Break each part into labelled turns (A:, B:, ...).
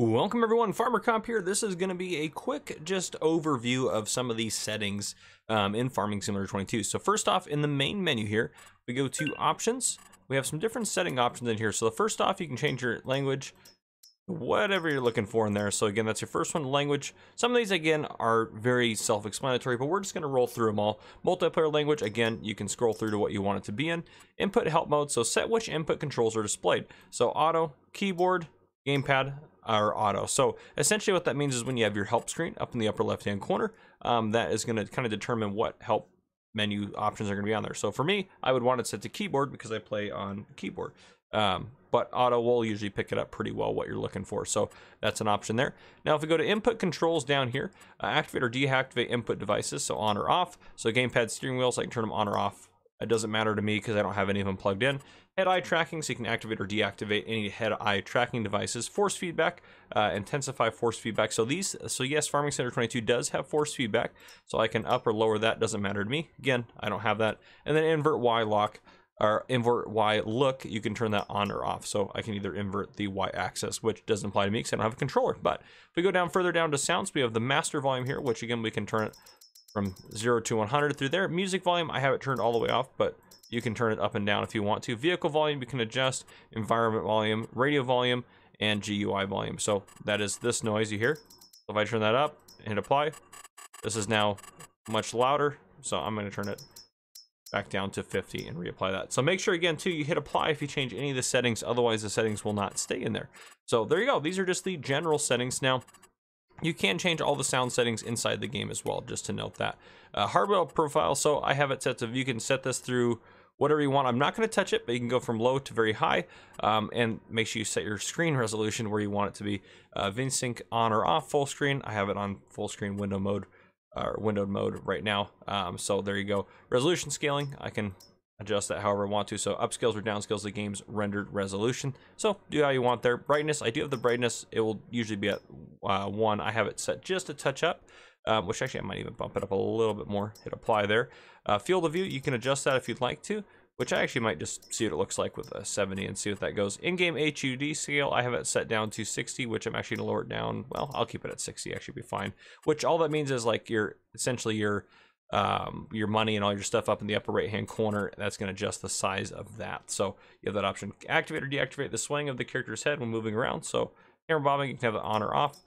A: Welcome everyone, Farmer Comp here. This is going to be a quick just overview of some of these settings in Farming Simulator 22. So first off, in the main menu here, we go to options. We have some different setting options in here. So the first off, you can change your language, whatever you're looking for in there. So again, that's your first one, language. Some of these again are very self-explanatory, but we're just going to roll through them all. Multiplayer language, again, you can scroll through to what you want it to be in. Input help mode, so set which input controls are displayed. So auto, keyboard, gamepad, or auto. So essentially what that means is when you have your help screen up in the upper left hand corner, that is going to kind of determine what help menu options are going to be on there. So for me, I would want it set to keyboard because I play on keyboard. But auto will usually pick it up pretty well what you're looking for. So that's an option there. Now if we go to input controls down here, activate or deactivate input devices, so on or off. So gamepad, steering wheels, I can turn them on or off. It doesn't matter to me because I don't have any of them plugged in. Head-eye tracking, so you can activate or deactivate any head-eye tracking devices. Force feedback, intensify force feedback. So yes, Farming Simulator 22 does have force feedback, so I can up or lower that. Doesn't matter to me. Again, I don't have that. And then invert Y lock or invert Y look, you can turn that on or off. So I can either invert the Y axis, which doesn't apply to me because I don't have a controller. But if we go down further down to sounds, we have the master volume here, which again we can turn it from 0 to 100 through there. Music volume, I have it turned all the way off, but you can turn it up and down if you want to. Vehicle volume, you can adjust. Environment volume, radio volume, and GUI volume. So that is this noise you hear. So if I turn that up and hit apply, this is now much louder. So I'm going to turn it back down to 50 and reapply that. So make sure again too, you hit apply if you change any of the settings, otherwise the settings will not stay in there. So there you go. These are just the general settings. Now, you can change all the sound settings inside the game as well, just to note that. Hardware profile, so I have it set to, you can set this through whatever you want. I'm not going to touch it, but you can go from low to very high, and make sure you set your screen resolution where you want it to be. VinSync on or off, full screen. I have it on full screen window mode, or windowed mode right now. So there you go. Resolution scaling, I can adjust that however I want to. So upscales or downscales the game's rendered resolution. So do how you want there. Brightness, I do have the brightness. It will usually be at 1. I have it set just a touch up, which actually I might even bump it up a little bit more. Hit apply there. Field of view, you can adjust that if you'd like to, which I actually might just see what it looks like with a 70 and see what that goes. In-game HUD scale, I have it set down to 60, which I'm actually gonna lower it down. Well, I'll keep it at 60, actually be fine. Which all that means is like essentially your money and all your stuff up in the upper right hand corner. That's going to adjust the size of that. So you have that option. Activate or deactivate the swaying of the character's head when moving around. So camera bobbing, you can have it on or off.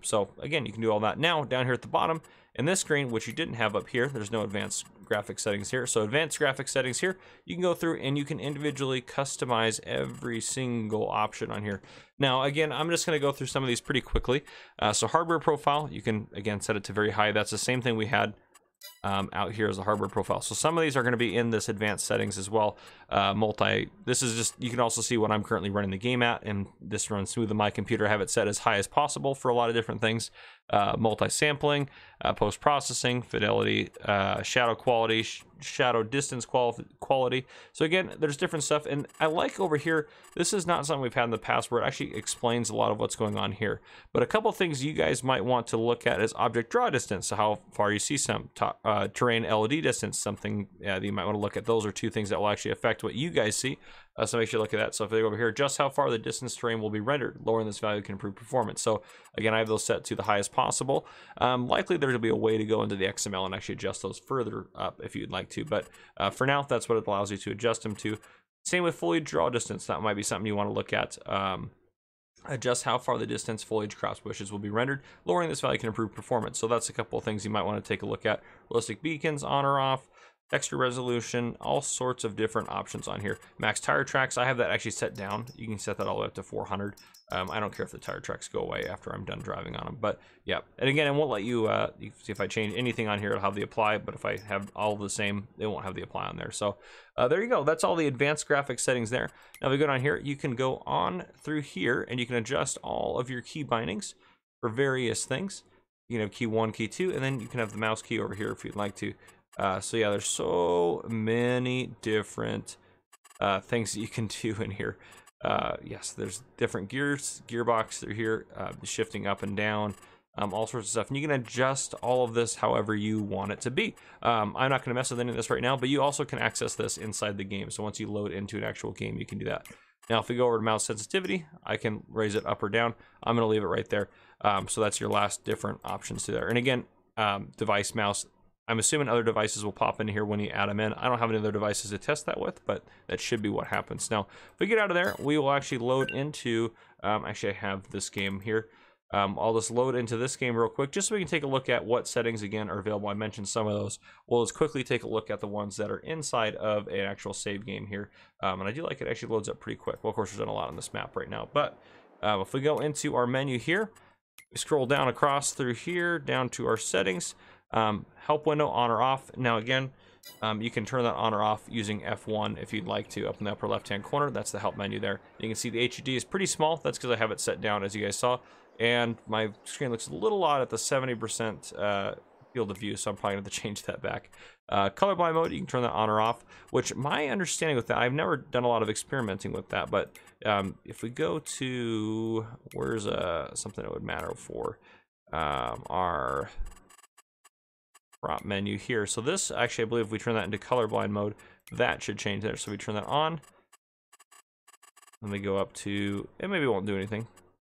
A: So again, you can do all that. Now down here at the bottom in this screen, which you didn't have up here, there's no advanced graphic settings here. So advanced graphic settings here, you can go through and you can individually customize every single option on here. Now again, I'm just going to go through some of these pretty quickly. So hardware profile, you can again set it to very high. That's the same thing we had out here as a hardware profile. So some of these are going to be in this advanced settings as well. This is just, you can also see what I'm currently running the game at, and this runs smooth on my computer. I have it set as high as possible for a lot of different things. Multi-sampling, post-processing, fidelity, shadow quality, shadow distance quality. So again, there's different stuff, and I like over here, this is not something we've had in the past where it actually explains a lot of what's going on here. But a couple things you guys might want to look at is object draw distance, so how far you see some terrain LED distance, something that you might want to look at. Those are two things that will actually affect what you guys see. So make sure you look at that. So if they go over here, just how far the distance terrain will be rendered. Lowering this value can improve performance. So again, I have those set to the highest possible. Likely there will be a way to go into the XML and actually adjust those further up if you'd like to. But for now, that's what it allows you to adjust them to. Same with foliage draw distance. That might be something you want to look at. Adjust how far the distance foliage crops bushes will be rendered. Lowering this value can improve performance. So that's a couple of things you might want to take a look at. Realistic beacons, on or off. Texture resolution, all sorts of different options on here. Max tire tracks, I have that actually set down. You can set that all the way up to 400. I don't care if the tire tracks go away after I'm done driving on them, but yeah. And again, it won't let you, you see if I change anything on here, it'll have the apply, but if I have all the same, it won't have the apply on there. So there you go. That's all the advanced graphics settings there. Now if we go down here, you can go on through here and you can adjust all of your key bindings for various things. You can have key 1, key 2, and then you can have the mouse key over here if you'd like to. So yeah, there's so many different things that you can do in here. Yes, there's different gearbox through here, shifting up and down, all sorts of stuff. And you can adjust all of this however you want it to be. I'm not going to mess with any of this right now, but you also can access this inside the game. So once you load into an actual game, you can do that. Now, if we go over to mouse sensitivity, I can raise it up or down. I'm going to leave it right there. So that's your last different options to there. And again, device mouse, I'm assuming other devices will pop in here when you add them in. I don't have any other devices to test that with, but that should be what happens. Now, if we get out of there, we will actually load into, actually I have this game here. I'll just load into this game real quick, just so we can take a look at what settings, again, are available. I mentioned some of those. We'll just quickly take a look at the ones that are inside of an actual save game here. And I do like it actually loads up pretty quick. Well, of course, there's not a lot on this map right now. But if we go into our menu here, we scroll down across through here, down to our settings. Help window on or off. Now, again, you can turn that on or off using F1 if you'd like to, up in the upper left-hand corner. That's the help menu there. You can see the HUD is pretty small. That's because I have it set down, as you guys saw. And my screen looks a little odd at the 70% field of view, so I'm probably going to have to change that back. Colorblind mode, you can turn that on or off, which my understanding with that, I've never done a lot of experimenting with that, but if we go to, where's something that would matter for our prop menu here. So this, actually, I believe if we turn that into colorblind mode, that should change there. So we turn that on, and we go up to, it maybe won't do anything.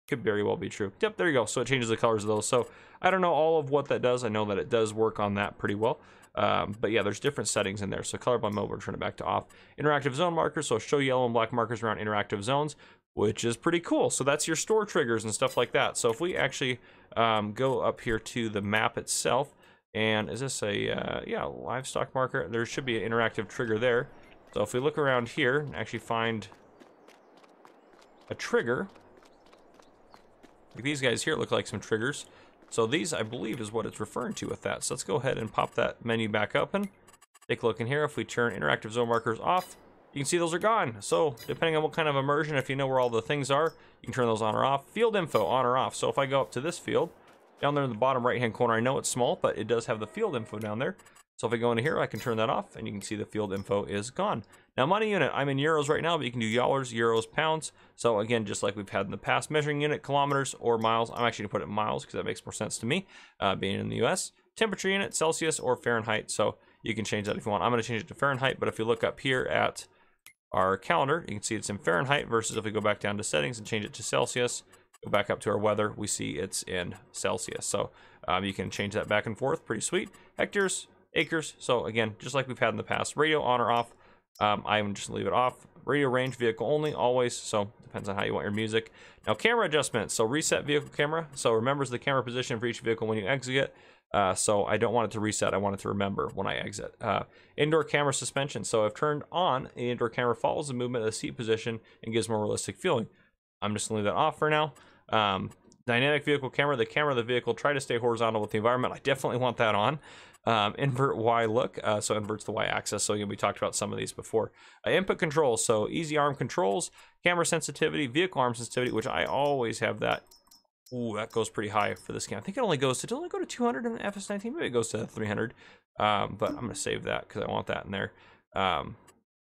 A: Could very well be true. Yep, there you go. So it changes the colors of those. So I don't know all of what that does. I know that it does work on that pretty well. But yeah, there's different settings in there. So colorblind mode, we're turning it back to off. Interactive zone markers, so show yellow and black markers around interactive zones, which is pretty cool. So that's your store triggers and stuff like that. So if we actually go up here to the map itself, and is this a, yeah, livestock marker? There should be an interactive trigger there. So if we look around here and actually find a trigger, like these guys here look like some triggers. So these, I believe, is what it's referring to with that. So let's go ahead and pop that menu back open. Take a look in here. If we turn interactive zone markers off, you can see those are gone. So depending on what kind of immersion, if you know where all the things are, you can turn those on or off. Field info, on or off. So if I go up to this field, down there in the bottom right-hand corner, I know it's small, but it does have the field info down there. So if I go into here, I can turn that off, and you can see the field info is gone. Now, money unit, I'm in euros right now, but you can do dollars, euros, pounds. So again, just like we've had in the past, measuring unit, kilometers, or miles. I'm actually gonna put it in miles because that makes more sense to me, being in the US. Temperature unit, Celsius or Fahrenheit. So you can change that if you want. I'm gonna change it to Fahrenheit, but if you look up here at our calendar, you can see it's in Fahrenheit versus if we go back down to settings and change it to Celsius, go back up to our weather, we see it's in Celsius. So you can change that back and forth, pretty sweet. Hectares, acres, so again, just like we've had in the past. Radio on or off, I'm just leave it off. Radio range, vehicle only, always, so depends on how you want your music. Now, camera adjustment, so reset vehicle camera, so remembers the camera position for each vehicle when you exit it. So I don't want it to reset, I want it to remember when I exit. Indoor camera suspension, so if turned on, the indoor camera follows the movement of the seat position and gives more realistic feeling. I'm just gonna leave that off for now. Dynamic vehicle camera, the camera of the vehicle, try to stay horizontal with the environment. I definitely want that on. Invert Y look, so inverts the Y axis. So again, we talked about some of these before. Input controls, so easy arm controls, camera sensitivity, vehicle arm sensitivity, which I always have that. Ooh, that goes pretty high for this game. I think it only goes to, does it only go to 200 in the FS19? Maybe it goes to 300. But I'm gonna save that because I want that in there.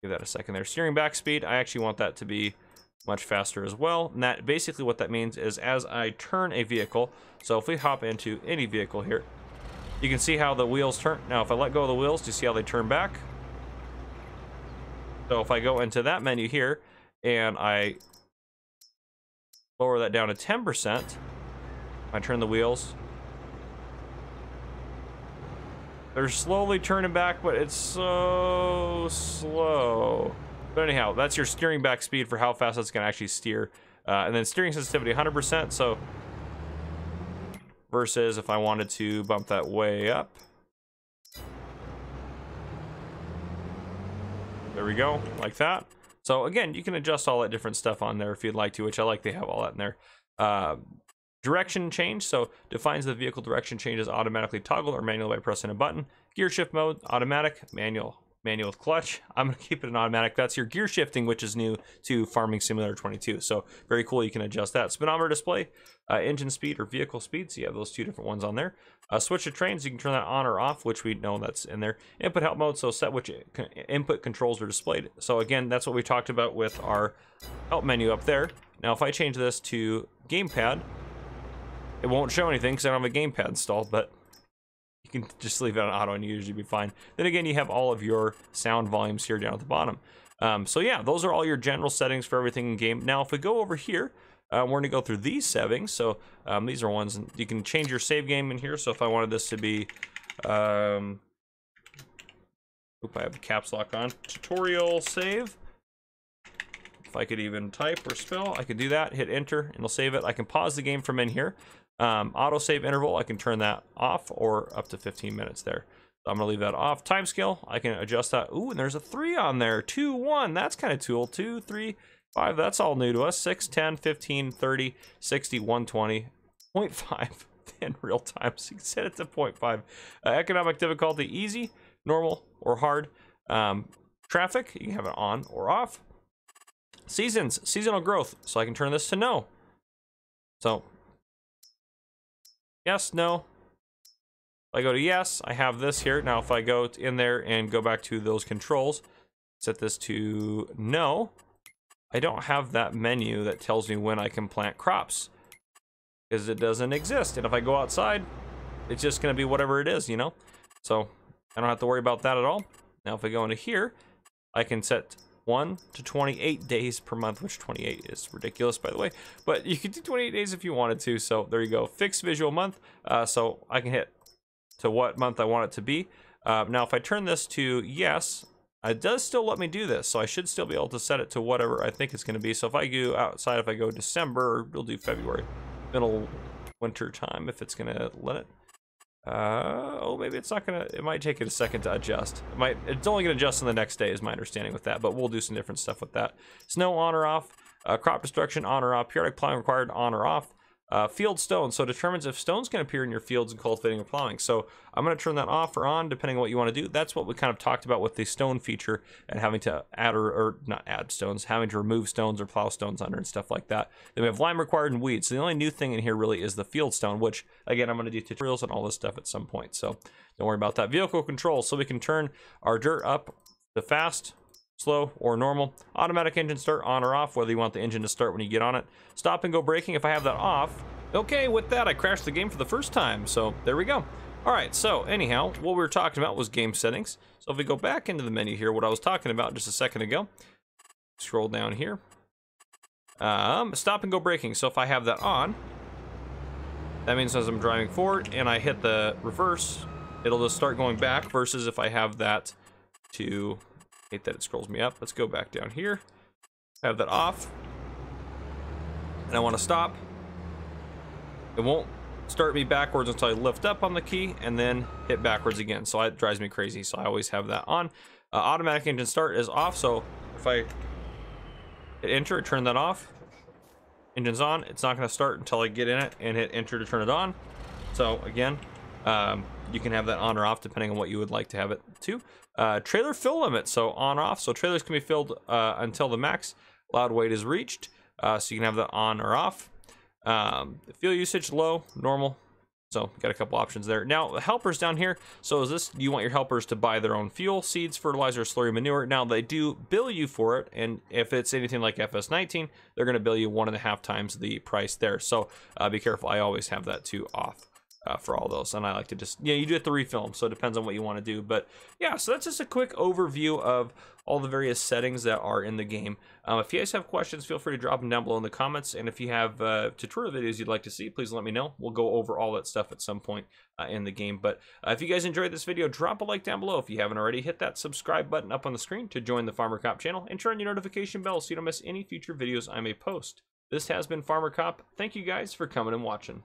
A: Give that a second there. Steering back speed, I actually want that to be much faster as well. And that basically what that means is as I turn a vehicle, so if we hop into any vehicle here, you can see how the wheels turn. Now, if I let go of the wheels, do you see how they turn back? So if I go into that menu here and I lower that down to 10%, I turn the wheels. They're slowly turning back, but it's so slow. But anyhow, that's your steering back speed for how fast that's gonna actually steer. And then steering sensitivity 100%, so versus if I wanted to bump that way up. There we go, like that. So again, you can adjust all that different stuff on there if you'd like to, which I like they have all that in there. Direction change, so defines the vehicle direction changes automatically toggled or manual by pressing a button. Gear shift mode, automatic, manual with clutch. I'm going to keep it in automatic. That's your gear shifting, which is new to Farming Simulator 22. So very cool. You can adjust that. Speedometer display, engine speed or vehicle speed. So you have those two different ones on there. Switch to trains. You can turn that on or off, which we know that's in there. Input help mode. So set which input controls are displayed. So again, that's what we talked about with our help menu up there. Now, if I change this to gamepad, it won't show anything because I don't have a gamepad installed, but you can just leave it on auto and you usually be fine. Then again, you have all of your sound volumes here down at the bottom. So yeah, those are all your general settings for everything in game. Now, if we go over here, we're going to go through these settings. So these are ones, and you can change your save game in here. So if I wanted this to be, I have the caps lock on, tutorial save. If I could even type or spell, I could do that, hit enter, and it'll save it. I can pause the game from in here. Auto save interval, I can turn that off, or up to 15 minutes there. So I'm gonna leave that off. Time scale, I can adjust that. Ooh, and there's a 3 on there. 2, 1, that's kind of cool. 2, 3, 5, that's all new to us. 6, 10, 15, 30, 60, 120, 0.5 in real time. So you can set it to 0.5. Economic difficulty, easy, normal, or hard. Traffic, you can have it on or off. Seasons, seasonal growth, so I can turn this to no. So, yes, no. If I go to yes, I have this here. Now, if I go in there and go back to those controls, set this to no, I don't have that menu that tells me when I can plant crops, because it doesn't exist. And if I go outside, it's just going to be whatever it is, you know? So, I don't have to worry about that at all. Now, if I go into here, I can set 1 to 28 days per month, which 28 is ridiculous, by the way, but you could do 28 days if you wanted to. So there you go. Fixed visual month. So I can hit to what month I want it to be. Now, if I turn this to yes, it does still let me do this. So I should still be able to set it to whatever I think it's going to be. So if I go outside, if I go December, we'll do February, middle winter time, if it's going to let it. Oh, maybe it's not gonna, it might take it a second to adjust. It's only gonna adjust on the next day is my understanding with that, but we'll do some different stuff with that. Snow on or off, crop destruction on or off, periodic plowing required on or off. Field stone, so it determines if stones can appear in your fields in cultivating or plowing. So I'm going to turn that off or on depending on what you want to do. That's what we kind of talked about with the stone feature and having to add or not add stones, having to remove stones or plow stones under and stuff like that. Then we have lime required and weeds. So the only new thing in here really is the field stone, which again, I'm going to do tutorials on all this stuff at some point. So don't worry about that. Vehicle control, so we can turn our dirt up to fast, slow, or normal. Automatic engine start on or off, whether you want the engine to start when you get on it. Stop and go braking, if I have that off. Okay, with that, I crashed the game for the first time, so there we go. All right, so anyhow, what we were talking about was game settings. So if we go back into the menu here, what I was talking about just a second ago, scroll down here. Stop and go braking, so if I have that on, that means as I'm driving forward and I hit the reverse, it'll just start going back, versus if I have that to, hate that it scrolls me up. Let's go back down here, have that off, and I want to stop. It won't start me backwards until I lift up on the key and then hit backwards again. So it drives me crazy. So I always have that on. Automatic engine start is off. So if I hit enter, turn that off. Engine's on. It's not going to start until I get in it and hit enter to turn it on. So again, you can have that on or off depending on what you would like to have it to. Trailer fill limit, so on or off. So trailers can be filled until the max load weight is reached. So you can have that on or off. Fuel usage low, normal. So got a couple options there. Now the helpers down here. So is this, you want your helpers to buy their own fuel, seeds, fertilizer, slurry, manure. Now they do bill you for it, and if it's anything like FS19, they're going to bill you 1.5 times the price there. So be careful. I always have that too off. For all those, and I like to just, you do have to refill them, so it depends on what you want to do. But yeah, so that's just a quick overview of all the various settings that are in the game. If you guys have questions, feel free to drop them down below in the comments, and if you have tutorial videos you'd like to see, please let me know. We'll go over all that stuff at some point in the game. But if you guys enjoyed this video, drop a like down below. If you haven't already, hit that subscribe button up on the screen to join the Farmer Cop channel, and turn on your notification bell so you don't miss any future videos I may post. This has been Farmer Cop. Thank you guys for coming and watching.